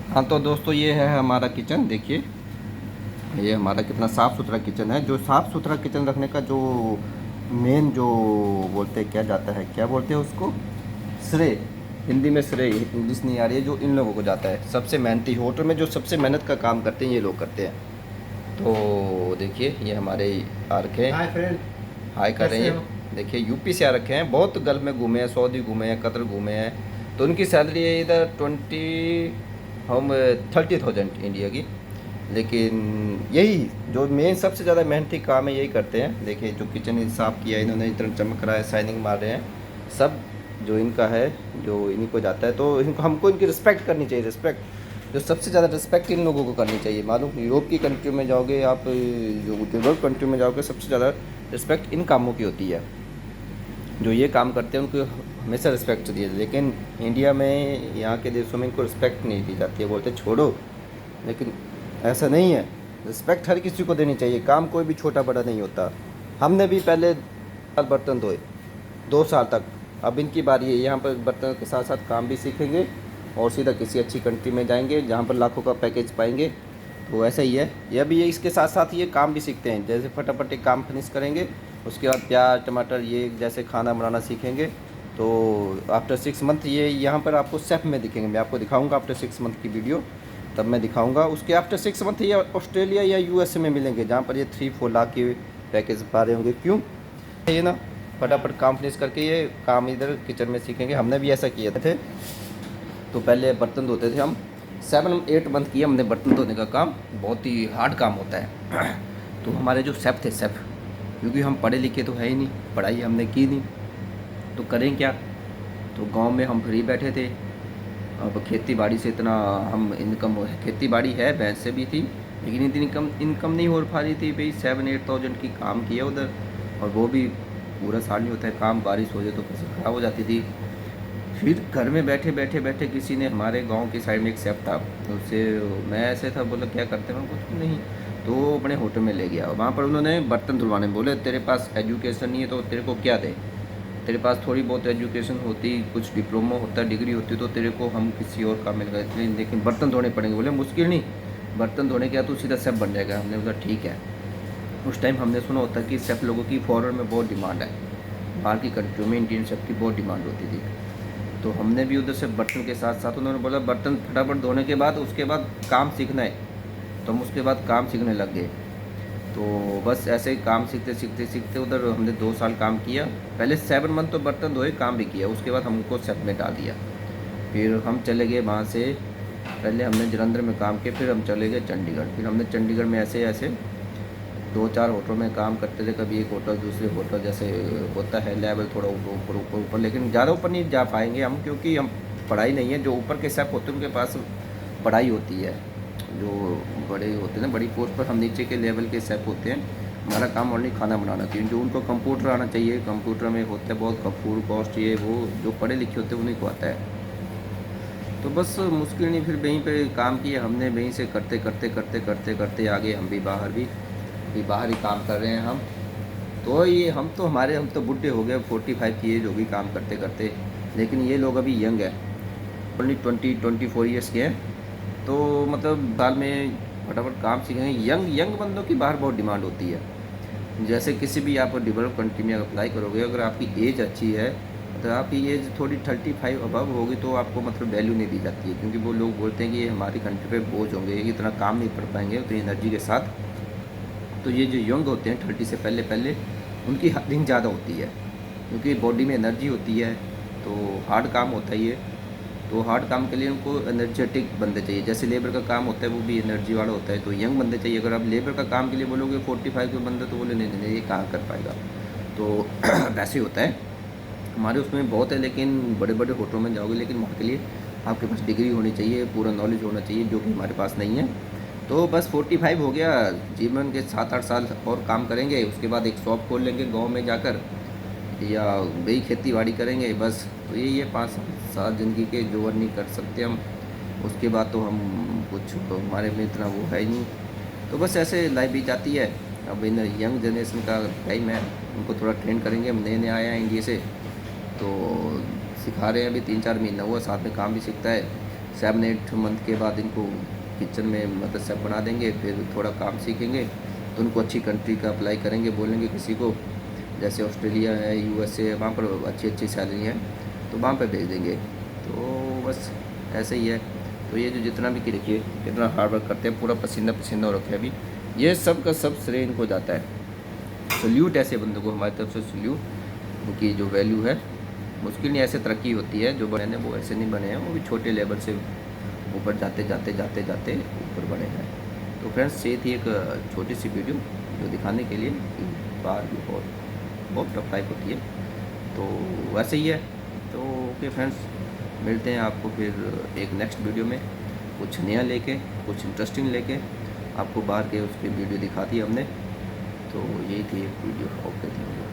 हाँ तो दोस्तों ये है हमारा किचन। देखिए ये हमारा कितना साफ़ सुथरा किचन है। जो साफ़ सुथरा किचन रखने का जो मेन जो बोलते हैं क्या जाता है, क्या बोलते हैं उसको, श्रेय। हिंदी में श्रेय, इंग्लिश नहीं आ रही है, जो इन लोगों को जाता है। सबसे मेहनती होटल में जो सबसे मेहनत का काम करते हैं ये लोग करते हैं। तो देखिए ये हमारे आ रखे हैं, हाय फ्रेंड। हाय कर रहे कैसे हो? हैं। देखिए यूपी से आ रखे हैं, बहुत गल्फ में घूमे हैं, सऊदी घूमे हैं, कतर घूमे हैं। तो उनकी सैलरी है इधर 30,000 इंडिया की। लेकिन यही जो मेन सबसे ज़्यादा मेहनती काम है यही करते हैं। देखिए जो किचन साफ़ किया इन्होंने, इतना चमक रहा है, शाइनिंग मार रहे हैं सब। जो इनका है, जो इन्हीं को जाता है। तो इनको, हमको इनकी रिस्पेक्ट करनी चाहिए। रिस्पेक्ट, जो सबसे ज़्यादा रिस्पेक्ट इन लोगों को करनी चाहिए। मालूम, यूरोप की कंट्री में जाओगे आप, जो डेवलप कंट्री में जाओगे, सबसे ज़्यादा रिस्पेक्ट इन कामों की होती है। जो ये काम करते हैं उनको हमेशा रिस्पेक्ट दी जाती है। लेकिन इंडिया में, यहाँ के देशों में इनको रिस्पेक्ट नहीं दी जाती है, बोलते छोड़ो। लेकिन ऐसा नहीं है, रिस्पेक्ट हर किसी को देनी चाहिए। काम कोई भी छोटा बड़ा नहीं होता। हमने भी पहले साल बर्तन धोए, 2 साल तक। अब इनकी बारी है, यहाँ पर बर्तन के साथ साथ काम भी सीखेंगे और सीधा किसी अच्छी कंट्री में जाएंगे जहाँ पर लाखों का पैकेज पाएंगे। तो ऐसा ही है, ये भी ये इसके साथ साथ ये काम भी सीखते हैं। जैसे फटाफट एक काम फिनिश करेंगे, उसके बाद प्याज टमाटर ये जैसे खाना बनाना सीखेंगे। तो आफ्टर 6 मंथ ये यहाँ पर आपको सेफ में दिखेंगे। मैं आपको दिखाऊंगा आफ्टर 6 मंथ की वीडियो, तब मैं दिखाऊंगा। उसके आफ्टर 6 मंथ ये ऑस्ट्रेलिया या यूएसए में मिलेंगे, जहाँ पर ये 3-4 लाख के पैकेज पा रहे होंगे। क्यों? ये ना फटाफट काम फिनिश करके ये काम इधर किचन में सीखेंगे। हमने भी ऐसा किया थे। तो पहले बर्तन धोते थे हम, 7-8 मंथ किया हमने बर्तन धोने का काम। बहुत ही हार्ड काम होता है। तो हमारे जो शेफ़ थे, शेफ़, क्योंकि हम पढ़े लिखे तो है ही नहीं, पढ़ाई हमने की नहीं, तो करें क्या। तो गांव में हम फ्री बैठे थे। अब खेती बाड़ी से इतना हम इनकम, खेती बाड़ी है, भैंस से भी थी, लेकिन इतनी इनकम नहीं हो पा रही थी भाई। 7-8 थाउजेंड की काम किया उधर, और वो भी पूरा साल नहीं होता है काम। बारिश हो जाए तो फसल ख़राब हो जाती थी। फिर घर में बैठे बैठे बैठे किसी ने, हमारे गांव की साइड में एक शेफ़ था, उससे मैं ऐसे था, बोला क्या करते हैं, मैं कुछ नहीं। तो वो अपने होटल में ले गया। वहाँ पर उन्होंने बर्तन धुलवाने बोले, तेरे पास एजुकेशन नहीं है तो तेरे को क्या दे। तेरे पास थोड़ी बहुत एजुकेशन होती, कुछ डिप्लोमा होता, डिग्री होती, तो तेरे को हम किसी और काम मिल गए, लेकिन बर्तन धोने पड़ेंगे। बोले मुश्किल नहीं, बर्तन धोने के बाद तू सीधा शेफ़ बन जाएगा। हमने बोला ठीक है। उस टाइम हमने सुना होता कि शेफ़ लोगों की फॉरेन में बहुत डिमांड है, बाहर की कंट्रियों में इंडियन शेफ़ की बहुत डिमांड होती थी। तो हमने भी उधर से बर्तन के साथ साथ, उन्होंने बोला बर्तन फटाफट धोने के बाद उसके बाद काम सीखना है, तो हम उसके बाद काम सीखने लग गए। तो बस ऐसे ही काम सीखते सीखते सीखते उधर हमने 2 साल काम किया। पहले 7 मंथ तो बर्तन धोए, काम भी किया। उसके बाद हमको सेट में डाल दिया। फिर हम चले गए वहाँ से, पहले हमने जलंधर में काम किया, फिर हम चले गए चंडीगढ़। फिर हमने चंडीगढ़ में ऐसे ऐसे 2-4 होटल में काम करते थे। कभी एक होटल दूसरे होटल, जैसे होता है लेवल थोड़ा ऊपर ऊपर ऊपर ऊपर, लेकिन ज़्यादा ऊपर नहीं जा पाएंगे हम, क्योंकि हम पढ़ाई नहीं है। जो ऊपर के शेफ़ होते हैं उनके पास पढ़ाई होती है, जो बड़े होते हैं ना, बड़ी पोस्ट पर। हम नीचे के लेवल के शेफ़ होते हैं, हमारा काम ओनली खाना बनाना चाहिए। जो उनको कंप्यूटर आना चाहिए, कंप्यूटर में होता है बहुत फूड कॉस्ट, ये वो जो पढ़े लिखे होते हैं उन्हीं को आता है। तो बस मुश्किल नहीं, फिर वहीं पे काम किया हमने। वहीं से करते करते करते करते करते आगे हम भी बाहर भी, अभी बाहर ही काम कर रहे हैं हम। तो ये हम तो बुढ़े हो गए, 45 की एज होगी काम करते करते। लेकिन ये लोग अभी यंग है, ओनली 20-24 ईयर्स के हैं। तो मतलब साल में फटाफट काम सीखेंगे। यंग यंग बंदों की बाहर बहुत डिमांड होती है। जैसे किसी भी आप डेवलप कंट्री में अप्लाई करोगे, अगर आपकी एज अच्छी है, तो आपकी एज थोड़ी 35 अबव होगी, तो आपको मतलब वैल्यू नहीं दी जाती है। क्योंकि वो लोग बोलते हैं कि ये हमारी कंट्री पे बोझ होंगे, इतना काम नहीं कर पाएंगे उतनी एनर्जी के साथ। तो ये जो यंग होते हैं 30 से पहले पहले, उनकी हार्डिंग ज़्यादा होती है, क्योंकि बॉडी में एनर्जी होती है। तो हार्ड काम होता है ये। तो हार्ड काम के लिए उनको एनर्जेटिक बंदे चाहिए। जैसे लेबर का काम होता है वो भी एनर्जी वाला होता है, तो यंग बंदे चाहिए। अगर आप लेबर का काम के लिए बोलोगे 45 के बंदे, तो बोले नहीं नहीं नहीं, ये कहाँ कर पाएगा। तो वैसे ही होता है। हमारे उसमें बहुत है, लेकिन बड़े बड़े होटलों में जाओगे, लेकिन वहाँ के लिए आपके पास डिग्री होनी चाहिए, पूरा नॉलेज होना चाहिए, जो कि हमारे पास नहीं है। तो बस 45 हो गया, जीवन के 7-8 साल और काम करेंगे। उसके बाद एक शॉप खोल लेंगे गांव में जाकर, या वही खेती बाड़ी करेंगे बस। तो यही है, 5 साल ज़िंदगी के जो अर्निंग कर सकते हम। उसके बाद तो हम कुछ, तो हमारे में इतना वो है ही नहीं। तो बस ऐसे लाइफ भी जाती है। अब इन यंग जनरेशन का टाइम है, उनको थोड़ा ट्रेन करेंगे। हम नए नए आए हैं इंडिया से, तो सिखा रहे हैं। अभी 3-4 महीना हुआ, साथ में काम भी सीखता है, 7-8 मंथ के बाद इनको किचन में मतलब सब बना देंगे, फिर थोड़ा काम सीखेंगे तो उनको अच्छी कंट्री का अप्लाई करेंगे, बोलेंगे किसी को, जैसे ऑस्ट्रेलिया है, USA है, वहाँ पर अच्छी अच्छी सैलरी है तो वहाँ पर भेज देंगे। तो बस ऐसे ही है। तो ये जो जितना भी कि देखिए कितना हार्ड वर्क करते हैं, पूरा पसीना पसीना हो रखा है अभी, ये सब का सब श्रेय इनको जाता है। सल्यूट ऐसे बंदों को हमारी तरफ से सल्यूट, उनकी जो वैल्यू है, मुश्किल नहीं ऐसे तरक्की होती है, जो बने हैं वो ऐसे नहीं बने हैं, वो भी छोटे लेवल से ऊपर जाते जाते जाते जाते ऊपर बने हैं। तो फ्रेंड्स ये थी एक छोटी सी वीडियो जो दिखाने के लिए कि बाहर भी बहुत टफ लाइफ होती है, तो वैसे ही है। तो ओके फ्रेंड्स, मिलते हैं आपको फिर एक नेक्स्ट वीडियो में, कुछ नया लेके, कुछ इंटरेस्टिंग लेके। आपको बाहर के उसकी वीडियो दिखा दी हमने, तो यही थी एक वीडियो। Okay thank you.